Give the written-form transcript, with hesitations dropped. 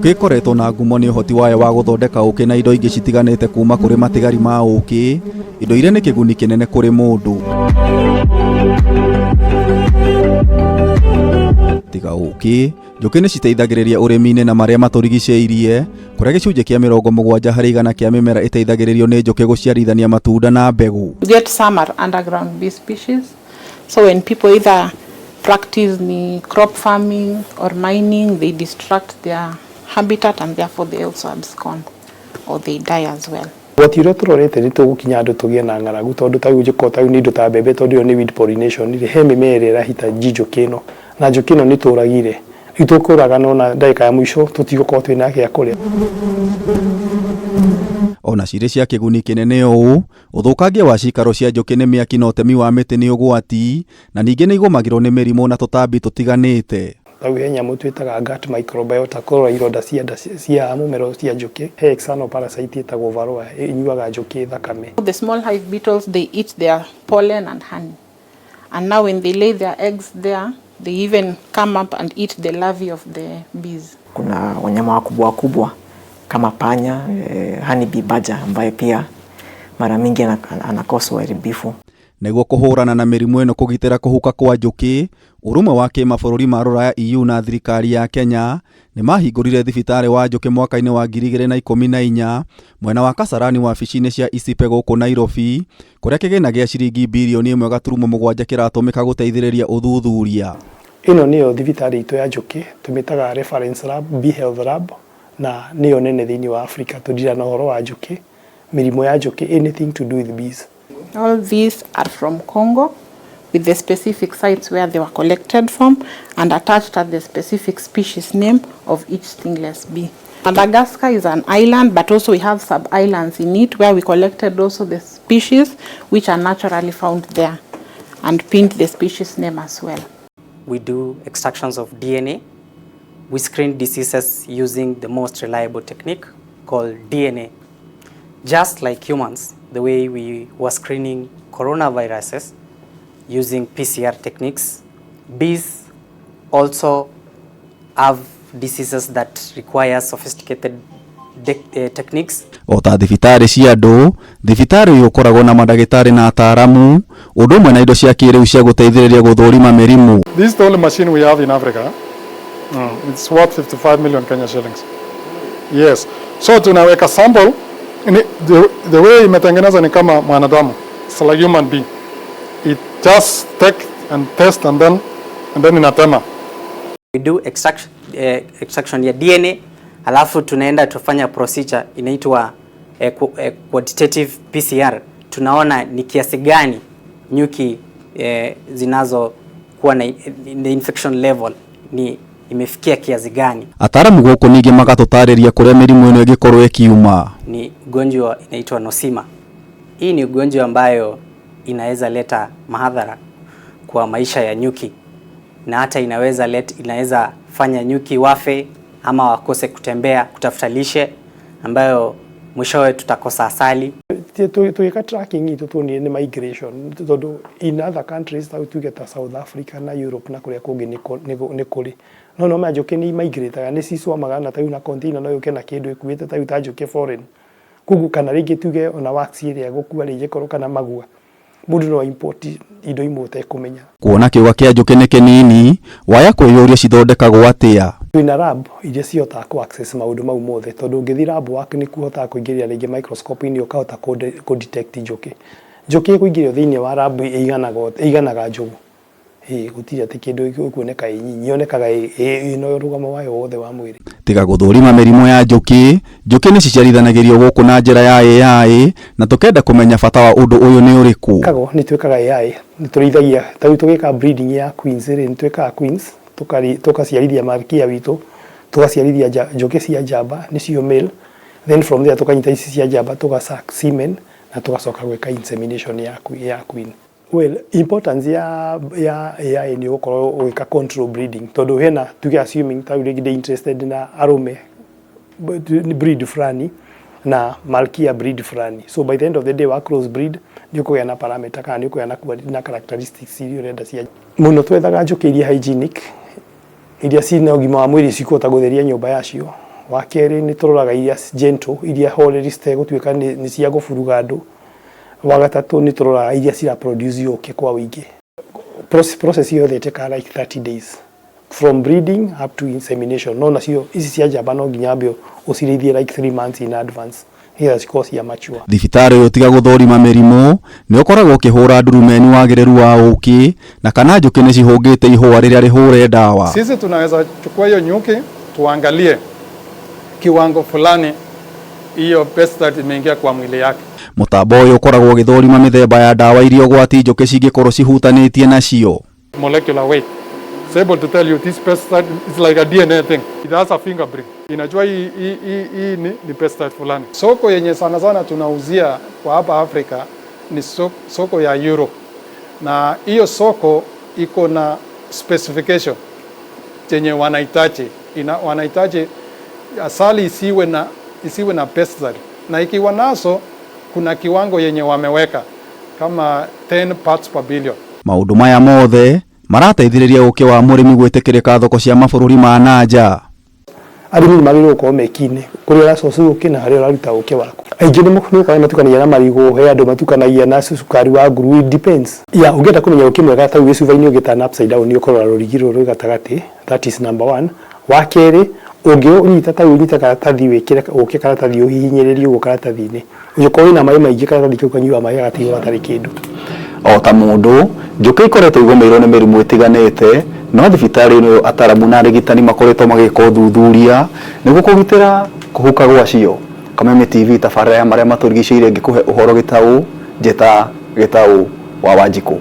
njuki ikoretwo na ngumo ni uhoti wayo wa guthondeka uki na indo ingi citiganite kuma kuri matigari ma uki, indo iria ni kiguni kinene kuri mundu. Tiga uki, njuki ni citeithagiriria urimi-ini na maria maturigicĩirie, kuria gicunji kia 70% kia mimera iteithagiririo ni njuki guciarithania matunda na mbegu. Get some are underground bee species. So when people either practice the crop farming or mining, they destruct their habitat and therefore they also abscond or they die as well. What you turorete ni tugukinya andu tugie na ngaragu tondu ta ujiko ta ni nduta bebe tondu yo ni weed pollination ni he mimere rahita njuki no na njuki no ni turagire itukuraga no na ndaika ya mwisho tutigoko twina kia kuria. Ona cirĩ cia kĩguni kĩnene ũũ, ũthũkangia wa cikaro cia njuki nĩ mĩaki na ũtemi wa mĩtĩ nĩ ũgwati, na ningĩ nĩ igũmagĩrwo nĩ mĩrimũ na tũtambi tũtiganĩte. Tau he nyamũ twĩtaga gut microbiota kũrora ironda cia mũmero cia njuki. He external parasite ĩtagwo varroa inyuaga njuki thakame. The small hive beetles, they eat their pollen and honey. And now when they lay their eggs there, they even come up and eat the larvae of the bees. Kuna wanyama wakubwa kama panya, honeybee badger ambaye pia mara mingi anakosa uharibifu. Niguo kuhurana na mirimu eno kugitira kuhuka kwa njuki, urumwe wa kimabũrũri ma Rũraya EU na thirikari ya Kenya ni mahingũrire thibitari wa njuki mwaka-inĩ wa 2014 mwena wa Kasarani wa wabici-inĩ cia Isipe gũkũ Nairobi, kuria kĩgĩna gĩa ciringi bilioni 1.7 kĩratũmĩka gũteithĩrĩria uthuthuria. Ino niyo thibitari itu ya njuki tumitaga reference lab, bee health lab, na niyo nene thiini wa Afrika tudira na uhoro wa njuki, mirimu ya njuki, anything to do with bees. All these are from Congo with the specific sites where they were collected from and attached at the specific species name of each stingless bee. Madagascar is an island, but also we have sub-islands in it where we collected also the species which are naturally found there and pinned the species name as well. We do extractions of DNA. We screen diseases using the most reliable technique called DNA. Just like humans, the way we were screening coronaviruses using PCR techniques, bees also have diseases that require sophisticated techniques. Ota thibitari cia andu, thibitari uyu ukoragwo na madagitari na ataaramu, undu umwe na indo cia kĩrĩu cia gũteithĩrĩria gũthũrima mĩrimũ. This is the only machine we have in Africa. It's worth 55 million Kenya shillings. Yes. So tunaweka sample, the way imetengenezwa ni kama mwanadamu. It's like human being. It just take and test and then inatema. We do extraction ya DNA, alafu tunaenda tufanya procedure inaitwa quantitative PCR. Tunaona ni kiasi gani nyuki zinazo kuwa na the infection level ni imefikia kiasi gani. Ataaramu gũkũ ningĩ magatũtarĩria kũrĩa mĩrimũ ĩno ĩngĩkorwo ĩkiuma. Ni ugonjwa inaitwa nosema. Hii ni ugonjwa ambayo inaweza leta mahadhara kwa maisha ya nyuki, na hata inaweza fanya nyuki wafe ama wakose kutembea kutafuta lishe, ambayo mwishowe tutakosa asali. Tuweka tracking itu tuonie ni migration tondu in other countries tu geta South Africa na Europe na kuria kungi ni kuri no majuki ni migrate ni ciswamaga na tayu na container no yuke na kindu ikuite tayu ta njuki foreign kugu kana ringi tuge ona wax iria gukua ringi korwo kana magua mundu no import indo imwe kumenya. Kuona kiuga kia njuki ni kinini, waya kwiyuria cithondekagwo atia. Twina lab iria cihotaga ku access maundu mau mothe tondu ngithi lab waku ni kuhotaga kuingiria ringi microscope ini ukahota ku detect njuki. Njuki kuingirio thiini wa lab iganaga njugu. Gutiri ati kindu kuoneka inyinyi yonekaga ino rugamo wayo wothe wa mwiri. Tiga gũthũrima mĩrimũ ya njuki, njuki nĩ ciciarithanagĩrio gũkũ na njĩra ya AI, na tukenda kumenya bata wa ũndũ ũyũ nĩ ũrĩkũ. Kago ni twikaga AI, ni turithagia tayu tugika breeding ya queens ni twikaga queens tukaciarithia malkia witu, tukaciarithia njuki cia njamba nicio male, then from there tukanyita ici cia njamba tugasack semen na tugacoka gweka insemination ya queen. Well, importance ya AI ni ukorwo wika control breeding tondu hena tuge assuming tayu ringi interested na arume breed fulani na malkia breed fulani, so by the end of the day wa cross breed ni kuya na parameter kana ni kuya na characteristics iria urenda cia muno. Twethaga njuki iria hygienic, iria cina ũgima wa mwĩrĩ cikũhota gũtheria nyũmba yacio wa keri ni turoraga iria gentle iria horeri gutuika ni cia guburuga andu wa gatatu ni turoraga iria cira produce uke kwa wingi process yothe iteka like 30 days from breeding up to insemination no nacio ici cia njamba no nginya mbio ucirithie like 3 months in advance here because ya mature. Thibitari uyu tiga guthorima mirimu ni ukoragwo ukihura ndurumeni wagiriru wa uki na kana njuki ni cihungite ihua riria rihure dawa. Sisi tunaweza chukua hiyo nyuki tuangalie kiwango fulani hiyo pesticide imeingia kwa mwili yake. Mutambo uyu ukoragwo ugithorima mithemba ya dawa iria ugwati njuki cingikorwo cihutanitie nacio. Molecular weight. It's able to tell you this pesticide is like a DNA thing. It has a fingerprint. Inajua hii ni pesticide fulani. Soko yenye sana sana tunauzia kwa hapa Afrika ni soko ya Europe. Na hiyo soko iko na specification yenye wanahitaji. Wanahitaji asali isiwe na pesticide. Na ikiwa naso kuna kiwango yenye wameweka kama 10 parts per billion. Maundu maya mothe marateithĩrĩria ũkĩ wa mũrĩmi gwĩtĩkĩrĩka thoko cia mabũrũri ma nanja. Arĩmi magĩrĩirwo gũkorwo mekine kũrĩa ũracoca ũkĩ na harĩa ũraruta ũkĩ waku. Aingĩ nĩ mũkũnũka matukanagia na marigũ, he andũ matukanagia na cukari wa nguru, it depends. Ũngĩenda kũmenya ũkĩ mwega ta ũgĩcuba-inĩ ũgĩtana upside down nĩ ũkorora rũrigi rũrũ gatagatĩ, that is number 1. Wa kerĩ, ũngĩũnyita ta ũnyita karatathi wĩkĩre ũkĩ karatathi ũhihinyĩrĩrie ũguo karatathi-inĩ. Ũngĩkorwo wĩna maĩ maingĩ karatathi kau kanyua maĩ gatigo gatarĩ kĩndũ. O ta mundu njuki ikoretwo igũmĩirwo nĩ mĩrimũ ĩtiganĩte no thibitari ũyũ ataramu na arigitani makoretwo magĩka ũthuthuria nĩguo kũgitĩra kũhuka gwacio. Kameme TV tabarĩra ya marĩa matũrigicĩirie ngĩkũhe ũhoro Gitau, njĩta Gitau wa Wanjiku.